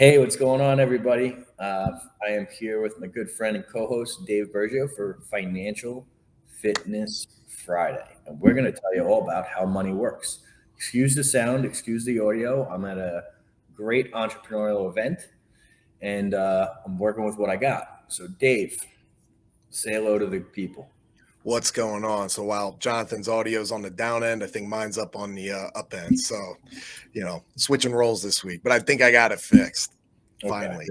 Hey, what's going on, everybody? I am here with my good friend and co-host Dave Bergio for Financial Fitness Friday, and we're going to tell you all about how money works. Excuse the sound, excuse the audio. I'm at a great entrepreneurial event, and I'm working with what I got. So, Dave, say hello to the people. What's going on? So while Jonathan's audio's on the down end, I think mine's up on the up end. So, switching roles this week, but I think I got it fixed Okay, finally.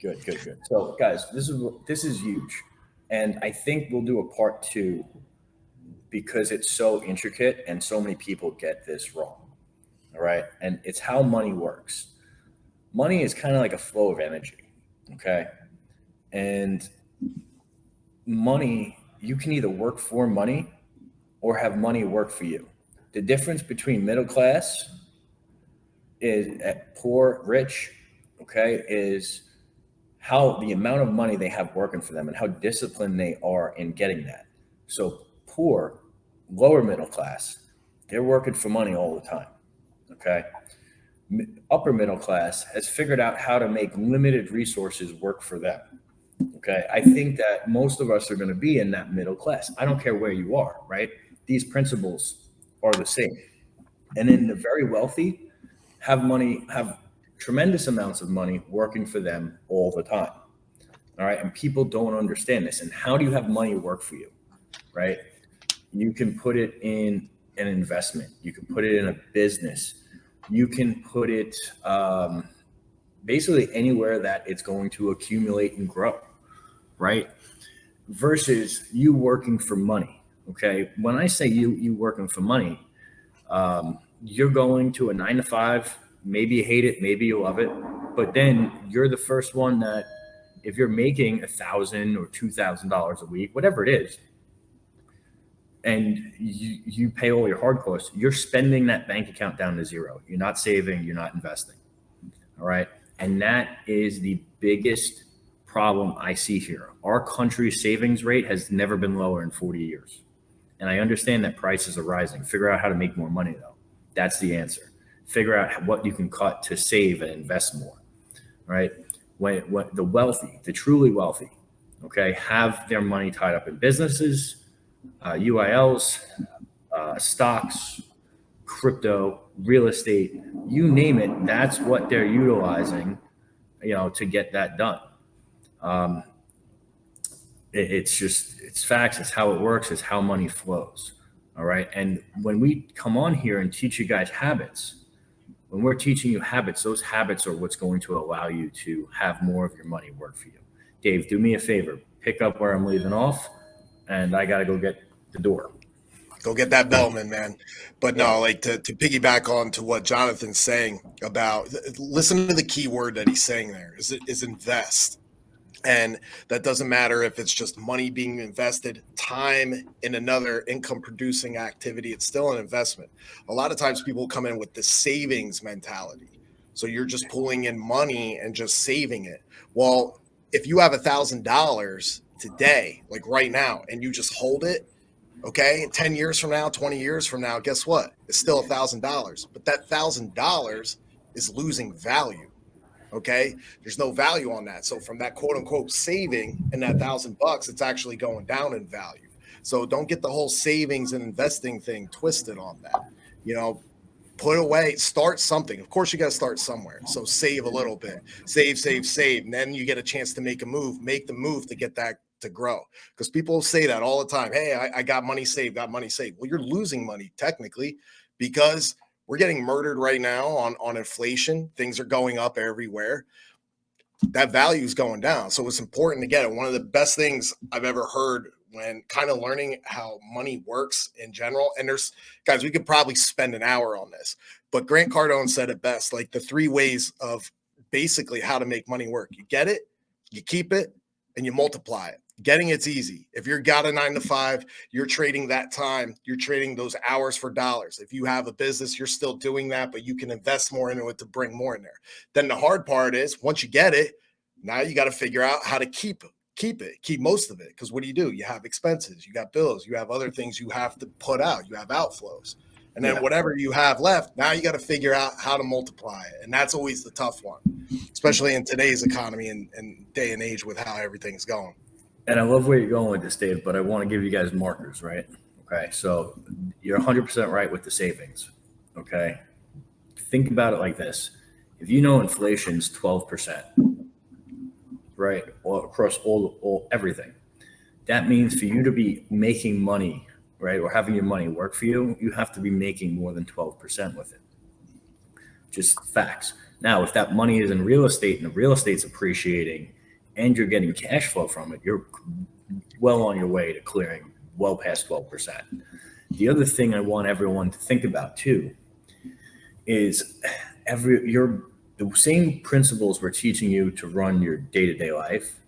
good. So, guys, this is huge, and I think we'll do a part two because it's so intricate and so many people get this wrong. All right. And it's how money works. Money is kind of like a flow of energy. Okay. And money, you can either work for money or have money work for you. The difference between middle class is poor, rich, okay, is how the amount of money they have working for them and how disciplined they are in getting that. So poor, lower middle class, they're working for money all the time. Okay. Upper middle class has figured out how to make limited resources work for them. Okay. I think that most of us are going to be in that middle class. I don't care where you are, right? These principles are the same. And then the very wealthy have tremendous amounts of money working for them all the time. All right. And people don't understand this. And how do you have money work for you? Right. You can put it in an investment, you can put it in a business, you can put it basically anywhere that it's going to accumulate and grow. Right. Versus you working for money. Okay. When I say you working for money, you're going to a 9 to 5. Maybe you hate it, maybe you love it, but then you're the first one that, if you're making $1,000 or $2,000 a week, whatever it is, and you pay all your hard costs, you're spending that bank account down to zero. You're not saving, you're not investing. All right. And that is the biggest problem I see here. Our country's savings rate has never been lower in 40 years. And I understand that prices are rising. Figure out how to make more money, though. That's the answer. Figure out what you can cut to save and invest more. Right. When the wealthy, the truly wealthy, okay, have their money tied up in businesses, UILs, stocks, crypto, real estate, you name it. That's what they're utilizing, to get that done. Um, it's facts. It's how it works. It's how money flows. All right. And when we come on here and teach you guys habits, when we're teaching you habits, those habits are what's going to allow you to have more of your money work for you. Dave, do me a favor. Pick up where I'm leaving off, and I got to go get the door. Go get that Bellman, man. But no, like to piggyback on to what Jonathan's saying about, listen to the key word that he's saying there is invest. And that doesn't matter if it's just money being invested, time in another income producing activity, it's still an investment. A lot of times people come in with the savings mentality. So you're just pulling in money and just saving it. Well, if you have $1,000 today, like right now, and you just hold it, okay, 10 years from now, 20 years from now, guess what? It's still $1,000. But that $1,000 is losing value. Okay, there's no value on that. So from that quote unquote saving and that $1,000, it's actually going down in value. So don't get the whole savings and investing thing twisted on that. Put away, start something. Of course, you got to start somewhere. So save a little bit, save. And then you get a chance to make the move to get that to grow. Because people say that all the time. Hey, I got money saved. Well, you're losing money technically because we're getting murdered right now on inflation. Things are going up everywhere. That value is going down. So it's important to get it. One of the best things I've ever heard when kind of learning how money works in general. And there's guys, we could probably spend an hour on this, but Grant Cardone said it best, like the 3 ways of basically how to make money work. You get it, you keep it, and you multiply it. Getting it's easy. If you've got a 9 to 5, you're trading that time. You're trading those hours for dollars. If you have a business, you're still doing that, but you can invest more into it to bring more in there. Then the hard part is once you get it, now you got to figure out how to keep most of it. Because what do? You have expenses, you got bills, you have other things you have to put out, you have outflows. And then whatever you have left, now you got to figure out how to multiply it. And that's always the tough one, especially in today's economy and day and age with how everything's going. And I love where you're going with this, Dave, but I want to give you guys markers, right? Okay. So you're 100% right with the savings. Okay. Think about it like this. If you know inflation's 12%, right? All across all everything. That means for you to be making money, right, or having your money work for you, you have to be making more than 12% with it. Just facts. Now, if that money is in real estate and the real estate's appreciating and you're getting cash flow from it, you're well on your way to clearing well past 12%. The other thing I want everyone to think about too is the same principles we're teaching you to run your day-to-day life,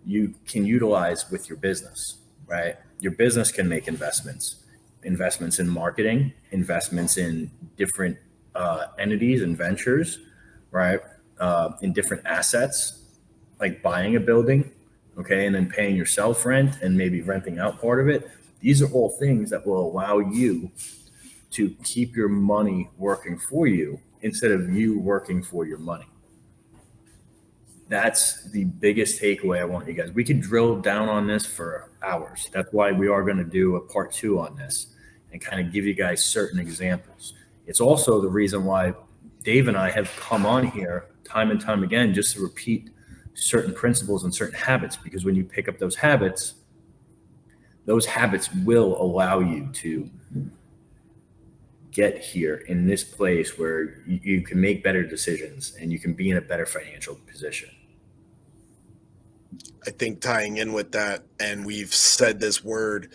you can utilize with your business, right? Your business can make investments in marketing, investments in different entities and ventures, right? In different assets, like buying a building, okay, and then paying yourself rent and maybe renting out part of it. These are all things that will allow you to keep your money working for you instead of you working for your money. That's the biggest takeaway I want you guys. We could drill down on this for hours. That's why we are going to do a part 2 on this and kind of give you guys certain examples. It's also the reason why Dave and I have come on here time and time again just to repeat certain principles and certain habits, because when you pick up those habits will allow you to get here in this place where you can make better decisions and you can be in a better financial position. I think tying in with that, and we've said this word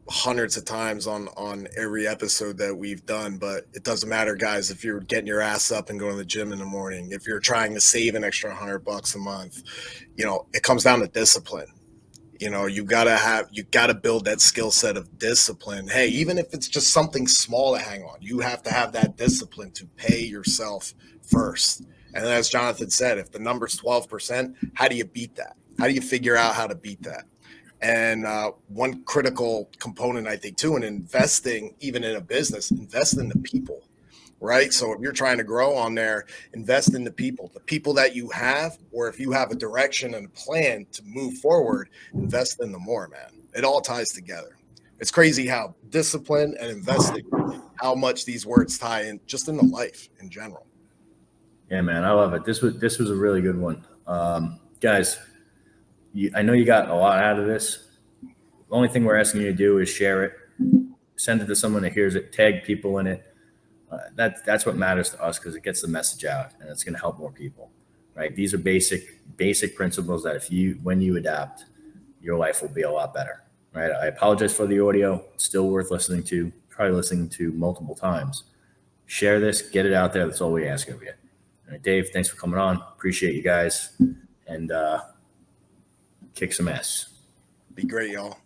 hundreds of times on every episode that we've done, but it doesn't matter, guys. If you're getting your ass up and going to the gym in the morning, if you're trying to save an extra $100 a month, it comes down to discipline. You gotta build that skill set of discipline. Hey, even if it's just something small to hang on, you have to have that discipline to pay yourself first. And then, as Jonathan said, if the number's 12%, how do you beat that? How do you figure out how to beat that? And one critical component, I think, too, in investing, even in a business, invest in the people, right? So if you're trying to grow on there, invest in the people that you have, or if you have a direction and a plan to move forward, invest in them more, man. It all ties together. It's crazy how discipline and investing, how much these words tie in just into life in general. Yeah, man, I love it. This was a really good one. Guys, I know you got a lot out of this. The only thing we're asking you to do is share it, send it to someone that hears it, tag people in it. That's what matters to us, because it gets the message out and it's going to help more people, right? These are basic principles that when you adapt, your life will be a lot better, right? I apologize for the audio. It's still worth listening to, probably listening to multiple times. Share this, get it out there. That's all we ask of you. All right, Dave, thanks for coming on. Appreciate you guys, and kick some ass. Be great, y'all.